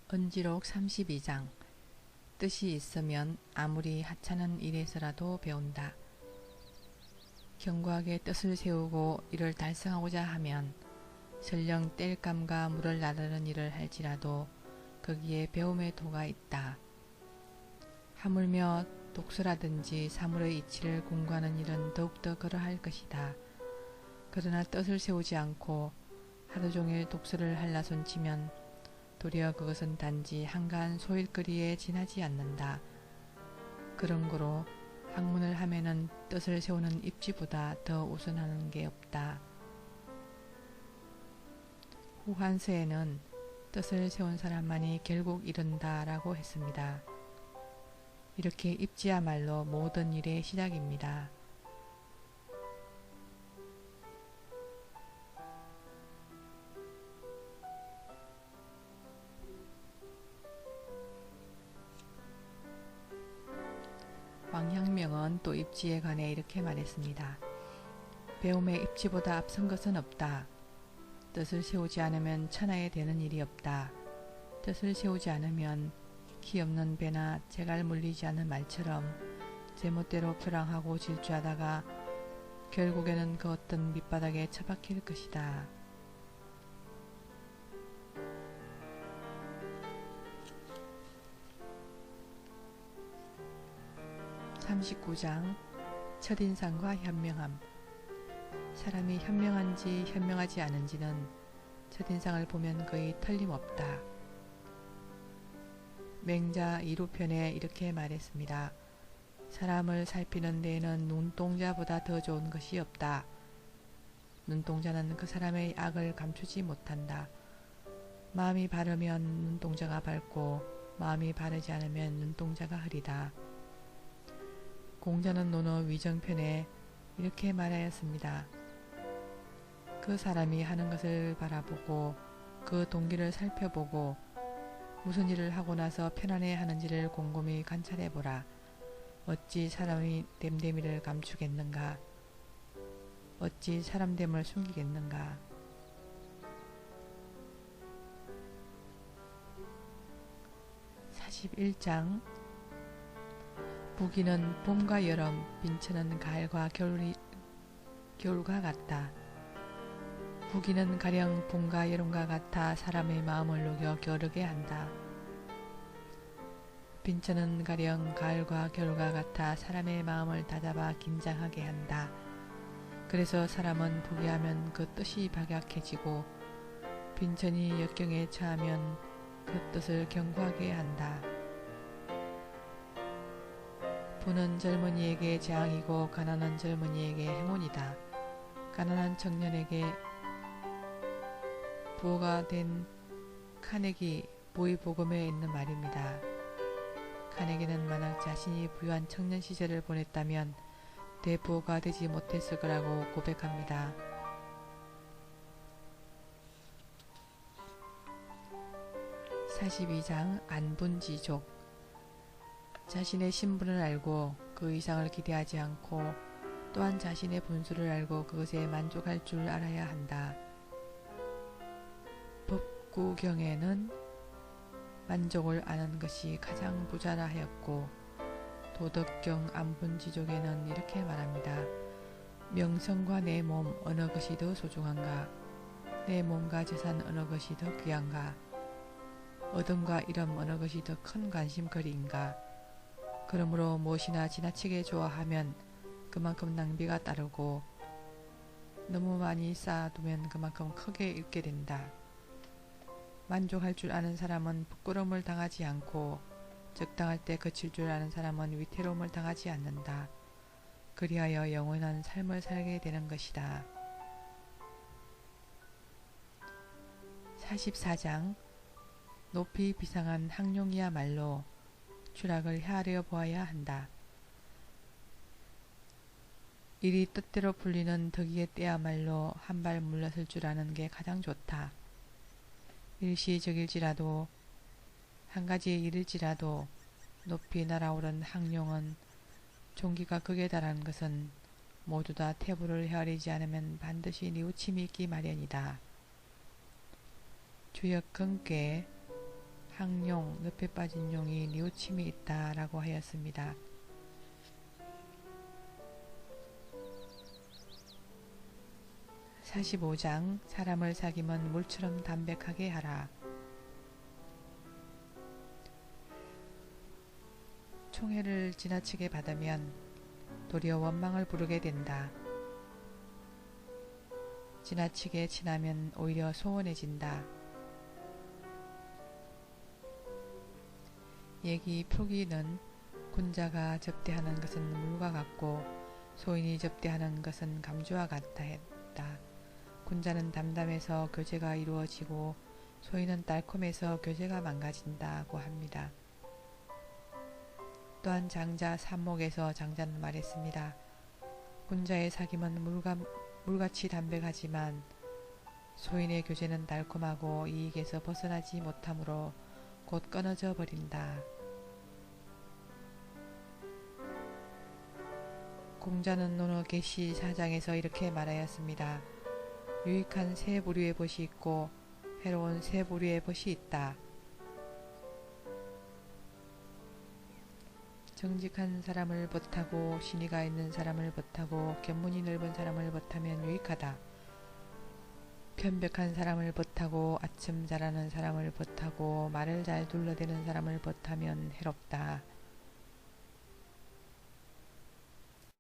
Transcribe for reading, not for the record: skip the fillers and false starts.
언지록 32장. 뜻이 있으면 아무리 하찮은 일에서라도 배운다. 견고하게 뜻을 세우고 이를 달성하고자 하면 설령 땔감과 물을 나르는 일을 할지라도 거기에 배움의 도가 있다. 하물며 독서라든지 사물의 이치를 공부하는 일은 더욱더 그러할 것이다. 그러나 뜻을 세우지 않고 하루 종일 독서를 한라손치면 도리어 그것은 단지 한가한 소일거리에 지나지 않는다. 그러므로 학문을 하면은 뜻을 세우는 입지보다 더 우선하는 게 없다. 후한서에는 뜻을 세운 사람만이 결국 이룬다 라고 했습니다. 이렇게 입지야말로 모든 일의 시작입니다. 왕陽明은 또 입지에 관해 이렇게 말했습니다. 배움의 입지보다 앞선 것은 없다. 뜻을 세우지 않으면 천하에 되는 일이 없다. 뜻을 세우지 않으면 키 없는 배나 재갈 물리지 않는 말처럼 제멋대로 표랑하고 질주하다가 결국에는 그 어떤 밑바닥에 처박힐 것이다. 39장. 첫인상과 현명함. 사람이 현명한지 현명하지 않은지는 첫인상을 보면 거의 틀림없다. 맹자 2루편에 이렇게 말했습니다. 사람을 살피는 데에는 눈동자보다 더 좋은 것이 없다. 눈동자는 그 사람의 악을 감추지 못한다. 마음이 바르면 눈동자가 밝고 마음이 바르지 않으면 눈동자가 흐리다. 공자는 논어 위정편에 이렇게 말하였습니다. 그 사람이 하는 것을 바라보고 그 동기를 살펴보고 무슨 일을 하고 나서 편안해 하는지를 곰곰이 관찰해보라. 어찌 사람이 됨됨이를 감추겠는가? 어찌 사람됨을 숨기겠는가? (41장) 부기는 봄과 여름, 빈처는 가을과 겨울과 같다. 부기는 가령 봄과 여름과 같아 사람의 마음을 녹여 겨르게 한다. 빈처는 가령 가을과 겨울과 같아 사람의 마음을 다잡아 긴장하게 한다. 그래서 사람은 부기하면 그 뜻이 박약해지고 빈천이 역경에 처하면 그 뜻을 견고하게 한다. 부는 젊은이에게 재앙이고 가난한 젊은이에게 행운이다. 가난한 청년에게 부호가 된 카네기 보이복음에 있는 말입니다. 카네기는 만약 자신이 부유한 청년 시절을 보냈다면 대부호가 되지 못했을 거라고 고백합니다. (42장) 안분지족. 자신의 신분을 알고 그 이상을 기대하지 않고 또한 자신의 분수를 알고 그것에 만족할 줄 알아야 한다. 법구경에는 만족을 아는 것이 가장 부자라 하였고 도덕경 안분지족에는 이렇게 말합니다. 명성과 내 몸 어느 것이 더 소중한가? 내 몸과 재산 어느 것이 더 귀한가? 어둠과 이름 어느 것이 더 큰 관심거리인가? 그러므로 무엇이나 지나치게 좋아하면 그만큼 낭비가 따르고 너무 많이 쌓아두면 그만큼 크게 잃게 된다. 만족할 줄 아는 사람은 부끄러움을 당하지 않고 적당할 때 그칠 줄 아는 사람은 위태로움을 당하지 않는다. 그리하여 영원한 삶을 살게 되는 것이다. 44장. 높이 비상한 학룡이야말로 추락을 헤아려 보아야 한다. 일이 뜻대로 풀리는 덕이의 때야말로 한 발 물러설 줄 아는 게 가장 좋다. 일시적일지라도 한 가지의 일일지라도 높이 날아오른 학룡은 종기가 극에 달하는 것은 모두 다 태부를 헤아리지 않으면 반드시 뉘우침이 있기 마련이다. 주역근께 항용, 늪에 빠진 용이 뉘우침이 있다 라고 하였습니다. (45장) 사람을 사귐은 물처럼 담백하게 하라. 총애를 지나치게 받으면 도리어 원망을 부르게 된다. 지나치게 친하면 오히려 소원해진다. 얘기 표기는 군자가 접대하는 것은 물과 같고 소인이 접대하는 것은 감주와 같다 했다. 군자는 담담해서 교제가 이루어지고 소인은 딸콤해서 교제가 망가진다고 합니다. 또한 장자 삼목에서 장자는 말했습니다. 군자의 사귐은 물같이 담백하지만 소인의 교제는 달콤하고 이익에서 벗어나지 못하므로 곧 끊어져 버린다. 공자는 논어 계시 4장에서 이렇게 말하였습니다. 유익한 세 부류의 벗이 있고 해로운 세 부류의 벗이 있다. 정직한 사람을 벗하고 신의가 있는 사람을 벗하고 견문이 넓은 사람을 벗하면 유익하다. 편백한 사람을 벗하고 아첨 잘하는 사람을 벗하고 말을 잘 둘러대는 사람을 벗하면 해롭다.